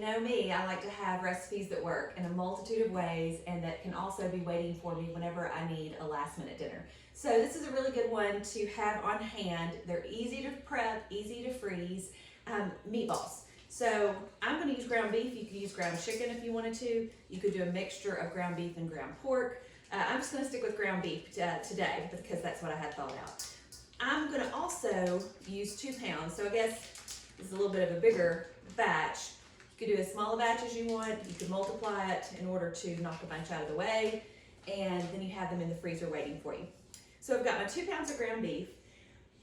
know me, I like to have recipes that work in a multitude of ways and that can also be waiting for me whenever I need a last minute dinner. So this is a really good one to have on hand. They're easy to prep, easy to freeze. Meatballs. So I'm going to use ground beef. You could use ground chicken if you wanted to. You could do a mixture of ground beef and ground pork. I'm just going to stick with ground beef today because that's what I had thought out. I'm going to also use 2 pounds. So I guess this is a little bit of a bigger batch. You could do as small a batch as you want. You could multiply it in order to knock a bunch out of the way, and then you have them in the freezer waiting for you. So I've got my 2 pounds of ground beef.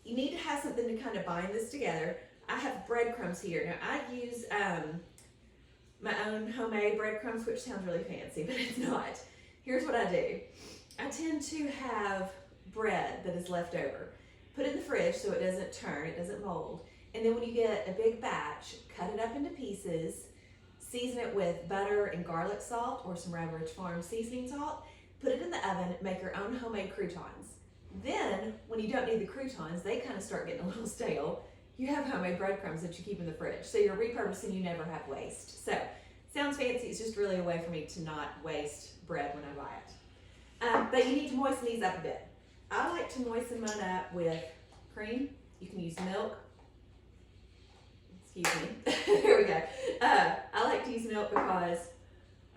You need to have something to kind of bind this together. I have breadcrumbs here. Now I use my own homemade breadcrumbs, which sounds really fancy, but it's not. Here's what I do. I tend to have bread that is left over. Put it in the fridge so it doesn't turn, it doesn't mold. And then when you get a big batch, cut it up into pieces, season it with butter and garlic salt or some Red Ridge Farm seasoning salt, put it in the oven, make your own homemade croutons. Then, when you don't need the croutons, they kind of start getting a little stale. You have homemade breadcrumbs that you keep in the fridge. So you're repurposing, you never have waste. So, sounds fancy, it's just really a way for me to not waste bread when I buy it. But you need to moisten these up a bit. I like to moisten mine up with cream. You can use milk. Excuse me. Here we go. I like to use milk because,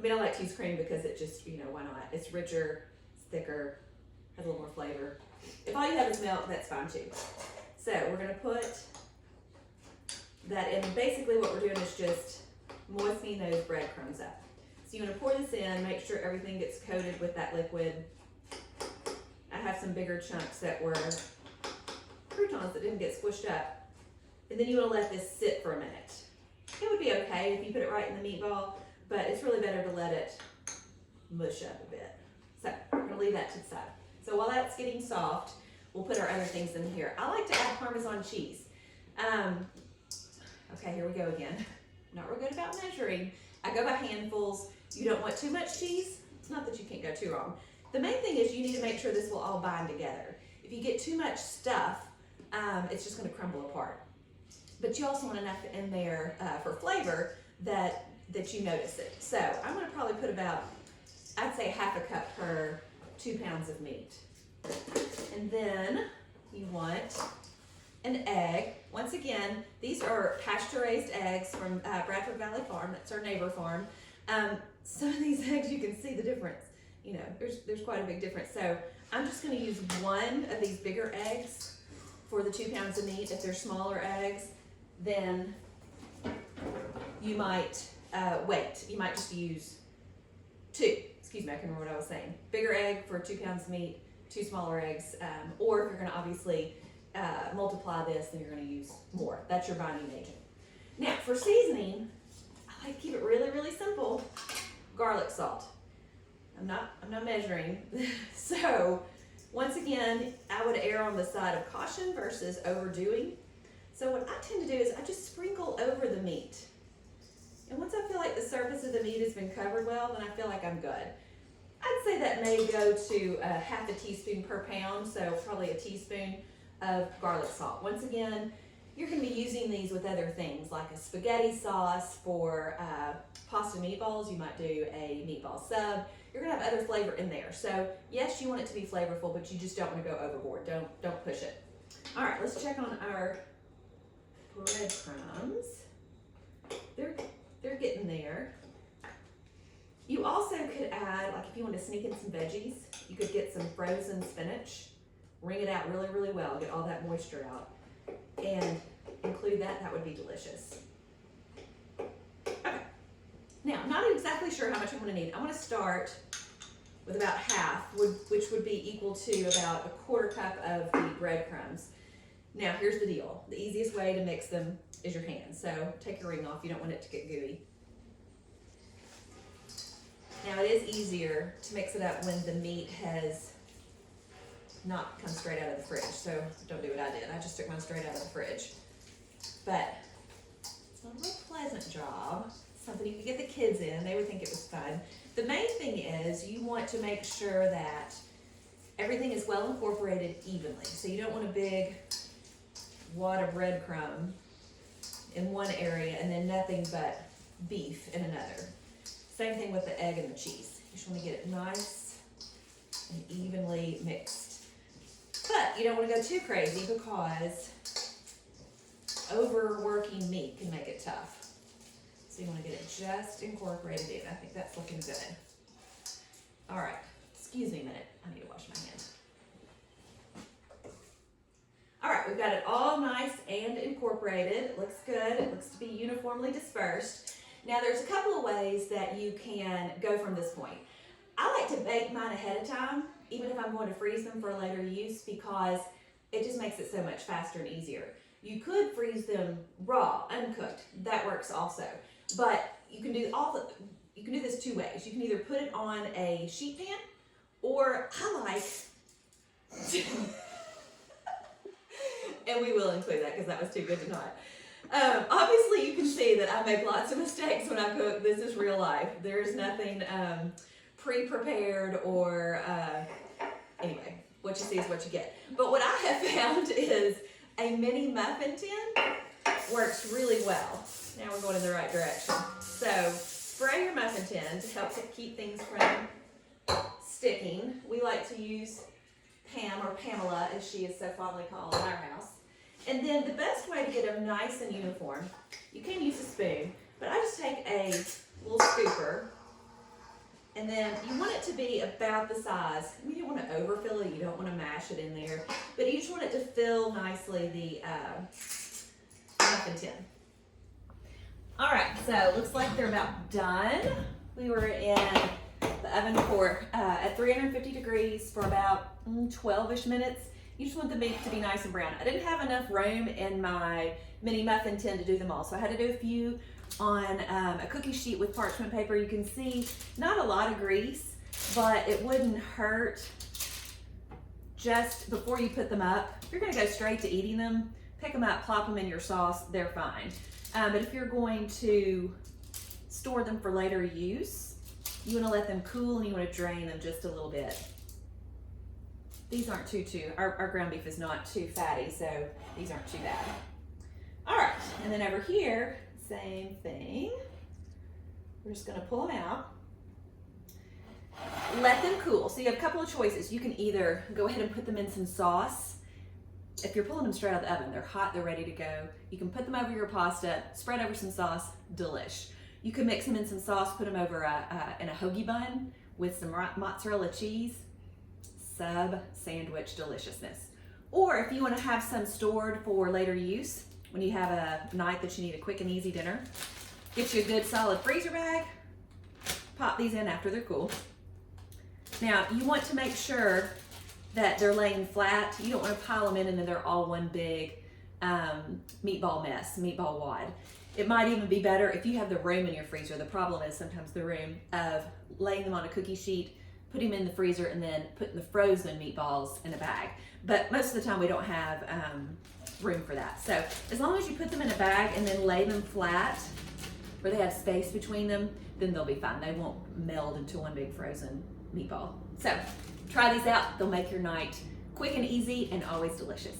I like to use cream because it just, why not? It's richer, it's thicker, has a little more flavor. If all you have is milk, that's fine too. So we're going to put that in. Basically what we're doing is just moistening those breadcrumbs up. So you want to pour this in, make sure everything gets coated with that liquid. I have some bigger chunks that were croutons that didn't get squished up. And then you want to let this sit for a minute. It would be okay if you put it right in the meatball, but it's really better to let it mush up a bit. So we're going to leave that to the side. So while that's getting soft, we'll put our other things in here. I like to add Parmesan cheese. Okay, here we go again. Not real good about measuring. I go by handfuls. You don't want too much cheese. It's not that you can't go too wrong. The main thing is you need to make sure this will all bind together. If you get too much stuff, it's just going to crumble apart. But you also want enough in there for flavor that you notice it. So I'm going to probably put about, I'd say ½ a cup per 2 pounds of meat. And then you want an egg. Once again, these are pasture-raised eggs from Bradford Valley Farm. That's our neighbor farm. Some of these eggs, you can see the difference. There's quite a big difference. So I'm just going to use one of these bigger eggs for the 2 pounds of meat. If they're smaller eggs, then you might wait. You might just use 2. Excuse me, I can remember what I was saying. Bigger egg for 2 pounds of meat, 2 smaller eggs, or if you're going to obviously multiply this, then you're going to use more. That's your binding agent. Now, for seasoning, I like to keep it really, really simple. Garlic salt. I'm not measuring. So, once again, I would err on the side of caution versus overdoing. So what I tend to do is I just sprinkle over the meat. And once I feel like the surface of the meat has been covered well, then I feel like I'm good. I'd say that may go to ½ a teaspoon per pound, so probably a teaspoon of garlic salt. Once again, you're going to be using these with other things like a spaghetti sauce for pasta meatballs. You might do a meatball sub. You're going to have other flavor in there. So yes, you want it to be flavorful, but you just don't want to go overboard. Don't push it. All right, let's check on our breadcrumbs. They're getting there. You also could add, like if you want to sneak in some veggies, you could get some frozen spinach, wring it out really, really well, get all that moisture out, and include that. That would be delicious. Okay. Now, I'm not exactly sure how much I'm going to need. I'm going to start with about half, which would be equal to about a ¼ cup of the breadcrumbs. Now, here's the deal. The easiest way to mix them is your hand. So take your ring off. You don't want it to get gooey. Now, it is easier to mix it up when the meat has not come straight out of the fridge. So don't do what I did. I just took mine straight out of the fridge. But it's not a real pleasant job. It's something you could get the kids in. They would think it was fun. The main thing is you want to make sure that everything is well incorporated evenly. So you don't want a big wad of breadcrumb in one area and then nothing but beef in another. Same thing with the egg and the cheese. You just want to get it nice and evenly mixed. But you don't want to go too crazy because overworking meat can make it tough. So you want to get it just incorporated in. I think that's looking good. All right, excuse me a minute. I need to wash my hands. All right, we've got it all nice and incorporated. It looks good. It looks to be uniformly dispersed. Now there's a couple of ways that you can go from this point. I like to bake mine ahead of time, even if I'm going to freeze them for later use, because it just makes it so much faster and easier. You could freeze them raw, uncooked. That works also. But you can do this two ways. You can either put it on a sheet pan, or I like and we will include that because that was too good to not. Obviously, you can see that I make lots of mistakes when I cook. This is real life. There's nothing pre-prepared or anyway, what you see is what you get. But what I have found is a mini muffin tin works really well. Now we're going in the right direction. So spray your muffin tin to help to keep things from sticking. We like to use Pam, or Pamela as she is so fondly called in our house. And then the best way to get them nice and uniform, you can use a spoon, but I just take a little scooper, and then you want it to be about the size. You don't want to overfill it, you don't want to mash it in there, but you just want it to fill nicely the muffin tin. All right, so looks like they're about done. We were in the oven for at 350 degrees for about 12-ish minutes. You just want the meat to be nice and brown. I didn't have enough room in my mini muffin tin to do them all, so I had to do a few on a cookie sheet with parchment paper. You can see not a lot of grease, but it wouldn't hurt just before you put them up. If you're gonna go straight to eating them, pick them up, plop them in your sauce, they're fine. But if you're going to store them for later use, you want to let them cool and you want to drain them just a little bit. These aren't our ground beef is not too fatty, so these aren't too bad. All right, and then over here, same thing. We're just gonna pull them out. Let them cool. So you have a couple of choices. You can either go ahead and put them in some sauce. If you're pulling them straight out of the oven, they're hot, they're ready to go. You can put them over your pasta, spread over some sauce, delish. You can mix them in some sauce, put them over in a hoagie bun with some mozzarella cheese, sandwich deliciousness. Or if you want to have some stored for later use, when you have a night that you need a quick and easy dinner, get you a good solid freezer bag, pop these in after they're cool. Now you want to make sure that they're laying flat. You don't want to pile them in and then they're all one big meatball mess, meatball wad. It might even be better if you have the room in your freezer. The problem is sometimes the room of laying them on a cookie sheet, putting them in the freezer, and then putting the frozen meatballs in a bag. But most of the time we don't have room for that. So as long as you put them in a bag and then lay them flat where they have space between them, then they'll be fine. They won't meld into one big frozen meatball. So try these out. They'll make your night quick and easy and always delicious.